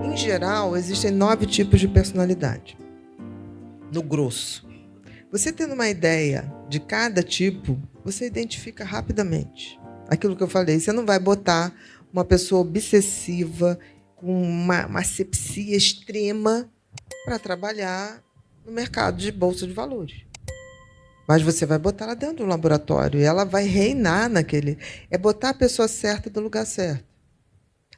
Em geral, existem 9 tipos de personalidade. No grosso. Você tendo uma ideia de cada tipo, você identifica rapidamente. Aquilo que eu falei, você não vai botar uma pessoa obsessiva, com uma asepsia extrema, para trabalhar no mercado de bolsa de valores. Mas você vai botar ela dentro do laboratório e ela vai reinar naquele... É botar a pessoa certa no lugar certo.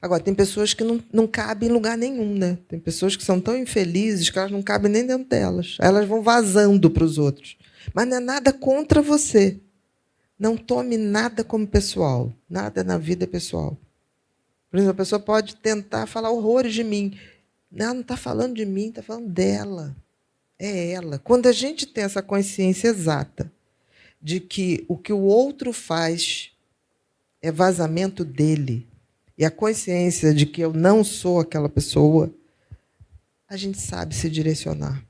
Agora, tem pessoas que não cabem em lugar nenhum, né? Tem pessoas que são tão infelizes que elas não cabem nem dentro delas. Elas vão vazando para os outros. Mas não é nada contra você. Não tome nada como pessoal. Nada na vida é pessoal. Por exemplo, a pessoa pode tentar falar horrores de mim. Não está falando de mim, está falando dela. É ela. Quando a gente tem essa consciência exata de que o outro faz é vazamento dele, e a consciência de que eu não sou aquela pessoa, a gente sabe se direcionar.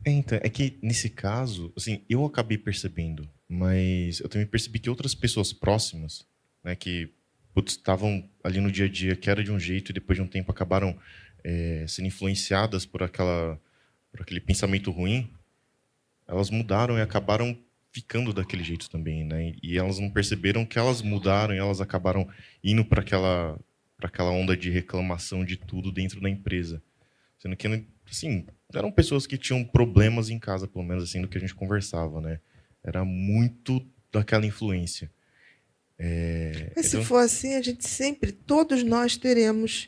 Então, é que, nesse caso, assim, eu acabei percebendo, mas eu também percebi que outras pessoas próximas, né, que estavam ali no dia a dia, que era de um jeito, e depois de um tempo acabaram sendo influenciadas por aquele pensamento ruim, elas mudaram e acabaram ficando daquele jeito também, né? E elas não perceberam que elas mudaram e elas acabaram indo para aquela onda de reclamação de tudo dentro da empresa. Sendo que, assim, eram pessoas que tinham problemas em casa, pelo menos assim, do que a gente conversava, né? Era muito daquela influência. Mas se for assim, a gente sempre, todos nós teremos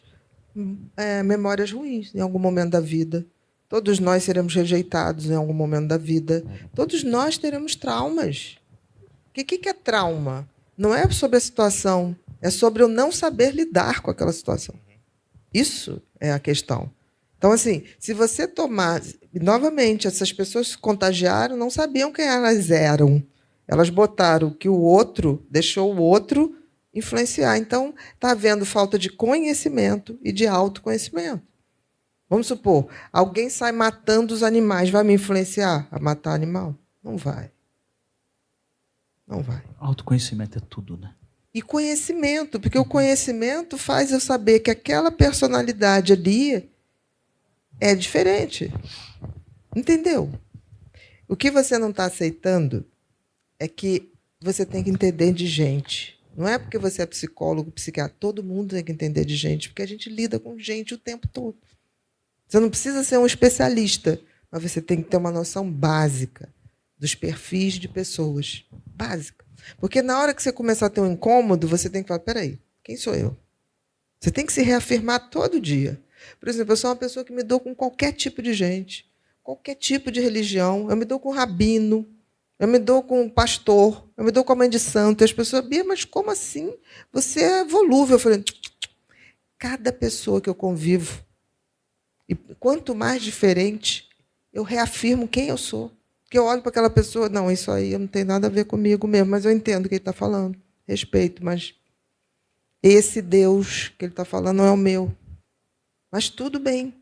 memórias ruins em algum momento da vida. Todos nós seremos rejeitados em algum momento da vida. Todos nós teremos traumas. O que é trauma? Não é sobre a situação, é sobre eu não saber lidar com aquela situação. Isso é a questão. Então, assim, se você tomar... Novamente, essas pessoas se contagiaram, não sabiam quem elas eram. Elas botaram que o outro, deixou o outro influenciar. Então, está havendo falta de conhecimento e de autoconhecimento. Vamos supor, alguém sai matando os animais, vai me influenciar a matar animal? Não vai. Não vai. Autoconhecimento é tudo, né? E conhecimento, porque o conhecimento faz eu saber que aquela personalidade ali é diferente. Entendeu? O que você não está aceitando é que você tem que entender de gente. Não é porque você é psicólogo, psiquiatra, todo mundo tem que entender de gente, porque a gente lida com gente o tempo todo. Você não precisa ser um especialista, mas você tem que ter uma noção básica dos perfis de pessoas. Básica. Porque na hora que você começar a ter um incômodo, você tem que falar, peraí, quem sou eu? Você tem que se reafirmar todo dia. Por exemplo, eu sou uma pessoa que me dou com qualquer tipo de gente, qualquer tipo de religião. Eu me dou com rabino, eu me dou com pastor, eu me dou com a mãe de santo. E as pessoas, Bia, mas como assim? Você é volúvel. Eu falei, cada pessoa que eu convivo, e quanto mais diferente, eu reafirmo quem eu sou. Porque eu olho para aquela pessoa, não, isso aí não tem nada a ver comigo mesmo, mas eu entendo o que ele está falando, respeito, mas esse Deus que ele está falando não é o meu. Mas tudo bem.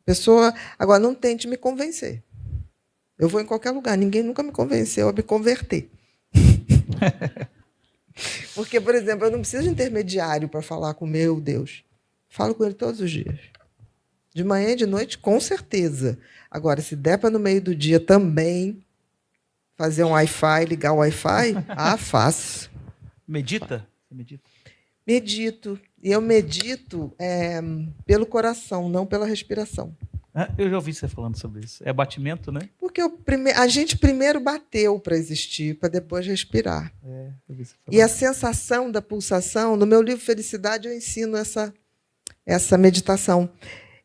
Pessoa, agora, não tente me convencer. Eu vou em qualquer lugar, ninguém nunca me convenceu a me converter. Porque, por exemplo, eu não preciso de intermediário para falar com o meu Deus. Falo com ele todos os dias. De manhã e de noite, com certeza. Agora, se der para no meio do dia também fazer um Wi-Fi, ligar o Wi-Fi, faço. Medita? Você medita? Medito. E eu medito pelo coração, não pela respiração. Eu já ouvi você falando sobre isso. É batimento, né? Porque a gente primeiro bateu para existir, para depois respirar. Eu vi você falando. E a sensação da pulsação, no meu livro Felicidade, eu ensino essa meditação.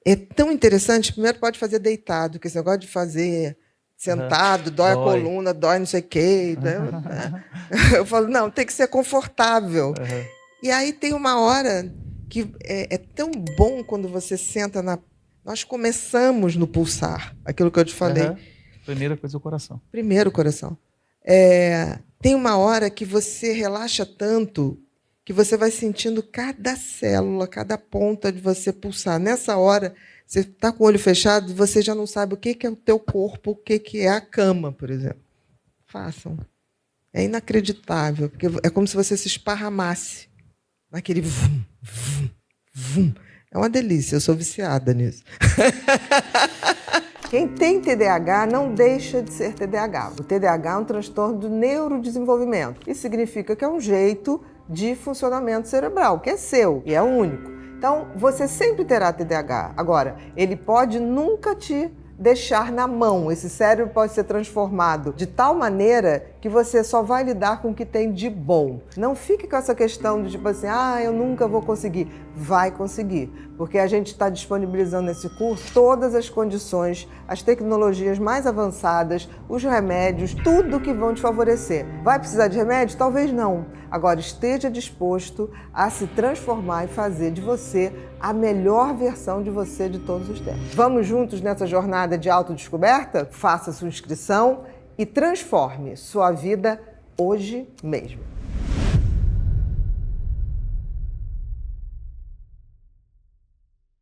É tão interessante, primeiro pode fazer deitado, porque esse negócio de fazer sentado, dói a coluna, dói não sei o quê. Né? Eu falo, não, tem que ser confortável. E aí tem uma hora que é tão bom quando você senta na... Nós começamos no pulsar, aquilo que eu te falei. Primeira coisa é o coração. Primeiro, coração. Tem uma hora que você relaxa tanto que você vai sentindo cada célula, cada ponta de você pulsar. Nessa hora, você está com o olho fechado e você já não sabe o que é o teu corpo, o que é a cama, por exemplo. Façam. É inacreditável, porque é como se você se esparramasse naquele vum, vum, Vum. É uma delícia, eu sou viciada nisso. Quem tem TDAH não deixa de ser TDAH. O TDAH é um transtorno do neurodesenvolvimento. Isso significa que é um jeito de funcionamento cerebral, que é seu e é único. Então, você sempre terá TDAH. Agora, ele pode nunca te deixar na mão. Esse cérebro pode ser transformado de tal maneira que você só vai lidar com o que tem de bom. Não fique com essa questão de tipo assim, eu nunca vou conseguir. Vai conseguir, porque a gente está disponibilizando nesse curso todas as condições, as tecnologias mais avançadas, os remédios, tudo que vão te favorecer. Vai precisar de remédio? Talvez não. Agora, esteja disposto a se transformar e fazer de você a melhor versão de você de todos os tempos. Vamos juntos nessa jornada de autodescoberta? Faça sua inscrição e transforme sua vida hoje mesmo.